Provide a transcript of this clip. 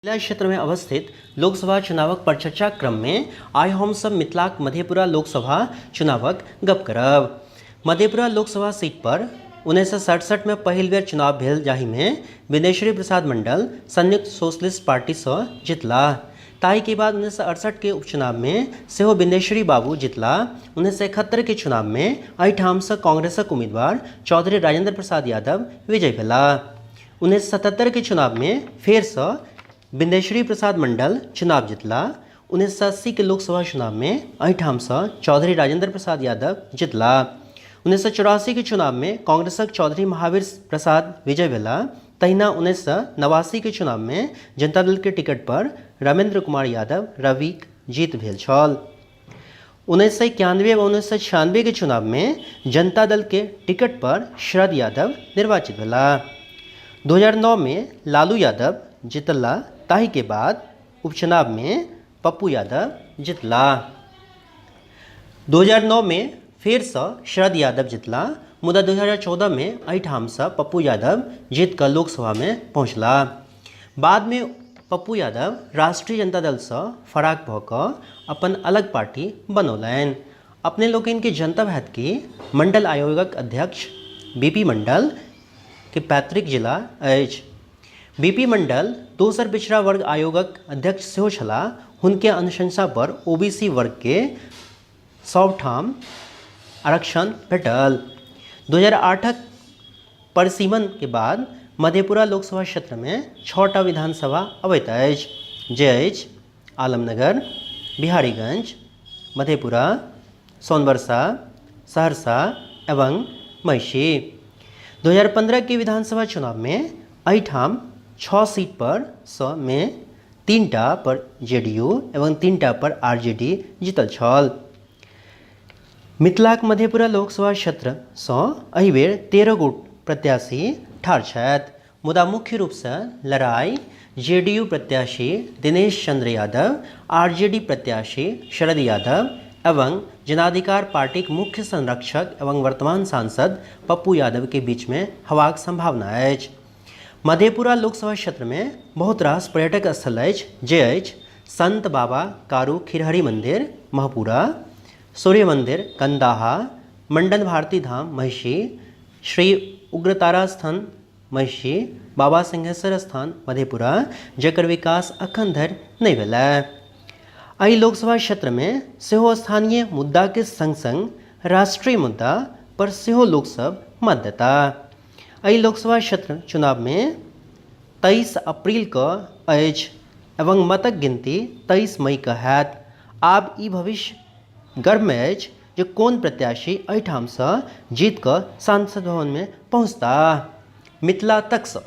जिला क्षेत्र में अवस्थित लोकसभा चुनावक पर चर्चा क्रम में आइ हम सब मिथिलाक मधेपुरा लोकसभा चुनावक गप करब। मधेपुरा लोकसभा सीट पर 1967 में पहिल बेर चुनाव भेल, जाहि में विदेश्वरी प्रसाद मंडल संयुक्त सोशलिस्ट पार्टी से जितला। ताहि के बाद 1968 के उपचुनाव में सेहो विदेश्वरी बाबू जितला। 1971 के चुनाव में एहिठाम से कांग्रेसक उम्मीदवार चौधरी राजेंद्र प्रसाद यादव विजयी भेला। 1977 के चुनाव में फेर से विदेश्वरी प्रसाद मंडल चुनाव जितला। 1980 के लोकसभा चुनाव में एहिठाम से चौधरी राजेंद्र प्रसाद यादव जितला। 1984 के चुनाव में कांग्रेसक चौधरी महावीर प्रसाद विजय भेला। तहिना 1989 के चुनाव में जनता दल के टिकट पर रामेंद्र कुमार यादव रविक जीत भेल छल। 1991 व 1996 के चुनाव में जनता दल के टिकट पर शरद यादव निर्वाचित भेला। 2009 में लालू यादव जितला। ताहि के बाद उपचुनाव में पप्पू यादव जितला। 2009 में फिर से शरद यादव जितला, मुदा 2014 में एहिठाम से पप्पू यादव जीत कर लोकसभा में पहुँचला। बाद में पप्पू यादव राष्ट्रीय जनता दल से फराक भऽ कऽ अपन अलग पार्टी बनौलनि। अपने लोकनि के जनता हैत कि मंडल आयोगक अध्यक्ष बीपी मंडल के पैतृक जिला अछि। बीपी मंडल दोसर पिछड़ा वर्ग आयोगक अध्यक्ष सेहो छलाह। हुनके अनुशंसा पर ओबीसी वर्ग के 100 ठाम आरक्षण भेटल। 2008 परिसीमन के बाद मधेपुरा लोकसभा क्षेत्र में 6टा विधानसभा अबैत अछि, जे अछि आलमनगर, बिहारीगंज, मधेपुरा, सोनबरसा, सहरसा एवं महिषी। 2015 के विधानसभा चुनाव में एहिठाम 6 सीट पर में 3टा पर जेडीयू एवं 3टा पर आरजेडी जीतल छल। मिथिलाक मधेपुरा लोकसभा क्षेत्र से एहि बेर 13 गोट प्रत्याशी ठाढ़ छथि, मुदा मुख्य रूप से लड़ाई जेडीयू प्रत्याशी दिनेश चंद्र यादव, आरजेडी प्रत्याशी शरद यादव एवं जनाधिकार पार्टी के मुख्य संरक्षक एवं वर्तमान सांसद पप्पू यादव के बीच में हवाक संभावना अछि। मधेपुरा लोकसभा क्षेत्र में बहुत रास पर्यटक स्थल अछि, जे अछि संत बाबा कारू खिरहरी मंदिर महपुरा, सूर्य मंदिर कंदाहा, मंडन भारती धाम महिषी, श्री उग्रतारा स्थान महिषी, बाबा सिंहेश्वर स्थान मधेपुरा, जकर विकास अखन धरि नहीं भेलै। एहि लोकसभा क्षेत्र में सेहो स्थानीय मुद्दा के संग संग राष्ट्रीय मुद्दा पर सेहो लोक सब मत देता। एहि लोकसभा क्षेत्र चुनाव में 23 अप्रैल को अछि एवं मतक गिनती 23 मई के हैत। आब ई भविष्य गर्भ में अछि जे कोन प्रत्याशी एहिठाम से जीत कऽ सांसद भवन में पहुँचता। मिथिला तक से